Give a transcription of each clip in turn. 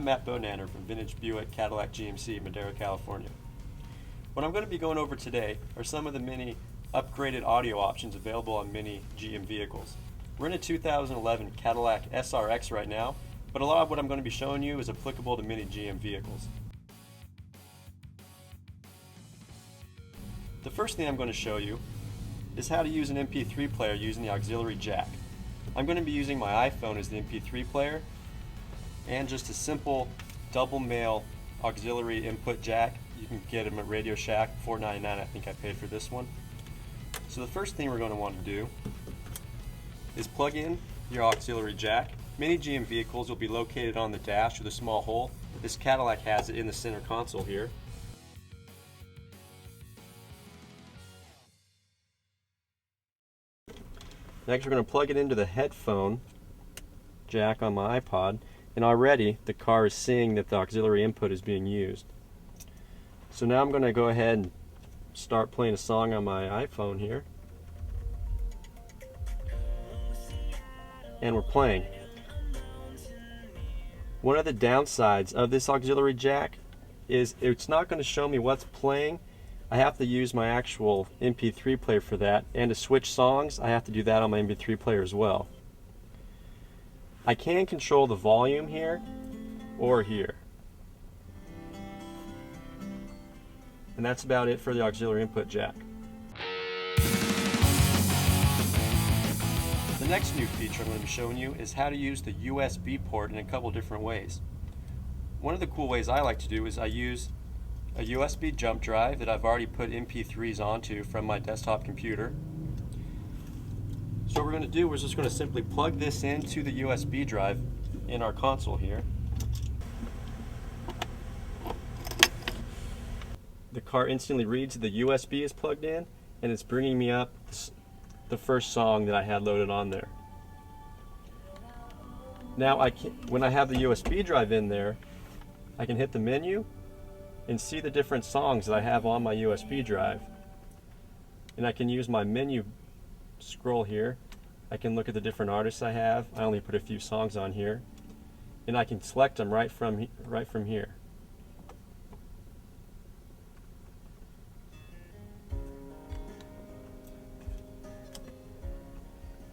I'm Matt Bonander from Vintage Buick, Cadillac GMC, Madera, California. What I'm going to be going over today are some of the many upgraded audio options available on many GM vehicles. We're in a 2011 Cadillac SRX right now, but a lot of what I'm going to be showing you is applicable to many GM vehicles. The first thing I'm going to show you is how to use an MP3 player using the auxiliary jack. I'm going to be using my iPhone as the MP3 player and just a simple double male auxiliary input jack. You can get them at Radio Shack, $4.99 I think I paid for this one. So the first thing we're going to want to do is plug in your auxiliary jack. Many GM vehicles will be located on the dash with a small hole. This Cadillac has it in the center console here. Next we're going to plug it into the headphone jack on my iPod, and already the car is seeing that the auxiliary input is being used. So now I'm going to go ahead and start playing a song on my iPhone here. And we're playing. One of the downsides of this auxiliary jack is it's not going to show me what's playing. I have to use my actual MP3 player for that, and to switch songs I have to do that on my MP3 player as well. I can control the volume here or here. And that's about it for the auxiliary input jack. The next new feature I'm going to be showing you is how to use the USB port in a couple different ways. One of the cool ways I like to do is I use a USB jump drive that I've already put MP3s onto from my desktop computer. So what we're going to do is just going to simply plug this into the USB drive in our console here. The car instantly reads the USB is plugged in, and it's bringing me up the first song that I had loaded on there. Now when I have the USB drive in there, I can hit the menu and see the different songs that I have on my USB drive. And I can use my menu scroll here. I can look at the different artists I have. I only put a few songs on here. And I can select them right from here.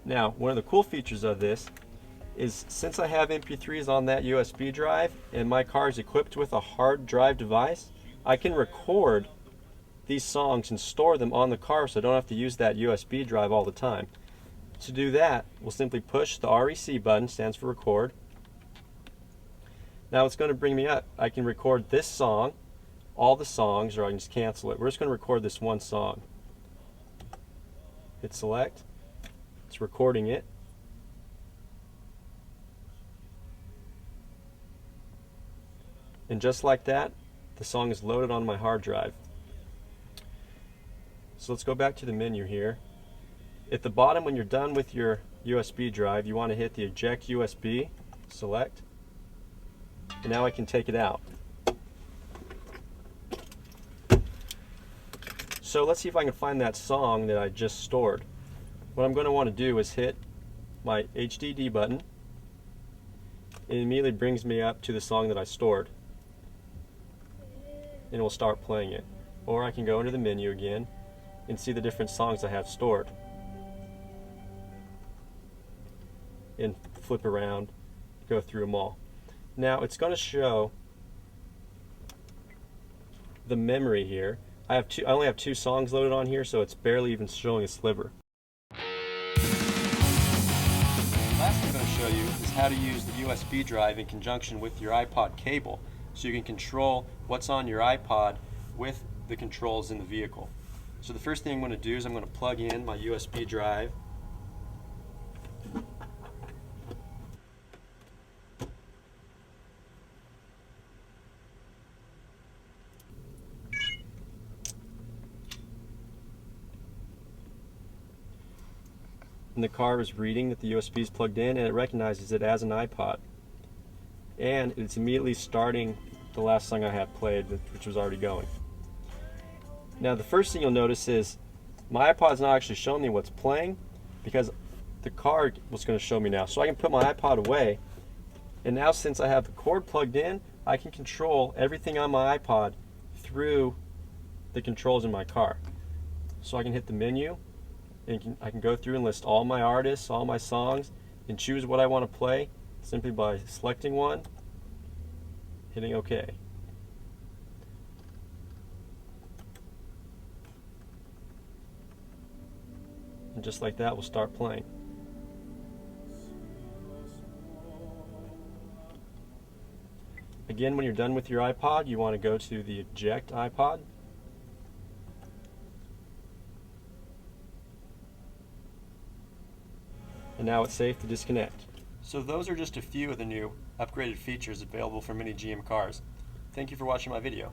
Now, one of the cool features of this is since I have MP3s on that USB drive and my car is equipped with a hard drive device, I can record these songs and store them on the car so I don't have to use that USB drive all the time. To do that, we'll simply push the REC button, stands for record. Now it's going to bring me up. I can record this song, all the songs, or I can just cancel it. We're just going to record this one song. Hit select. It's recording it. And just like that, the song is loaded on my hard drive. So let's go back to the menu here. At the bottom, when you're done with your USB drive, you want to hit the eject USB, select, and now I can take it out. So let's see if I can find that song that I just stored. What I'm going to want to do is hit my HDD button. It immediately brings me up to the song that I stored, and we'll start playing it. Or I can go into the menu again and see the different songs I have stored and flip around, go through them all. Now it's going to show the memory here. I only have two songs loaded on here, so it's barely even showing a sliver. Last thing I'm going to show you is how to use the USB drive in conjunction with your iPod cable, so you can control what's on your iPod with the controls in the vehicle. So the first thing I'm going to do is I'm going to plug in my USB drive. And the car is reading that the USB is plugged in, and it recognizes it as an iPod. And it's immediately starting the last song I had played, which was already going. Now the first thing you'll notice is my iPod's not actually showing me what's playing because the car was going to show me now. So I can put my iPod away And now since I have the cord plugged in, I can control everything on my iPod through the controls in my car. So I can hit the menu, and I can go through and list all my artists, all my songs, and choose what I want to play simply by selecting one, hitting OK. And just like that, we'll start playing. Again, when you're done with your iPod, you want to go to the eject iPod. And now it's safe to disconnect. So those are just a few of the new upgraded features available for many GM cars. Thank you for watching my video.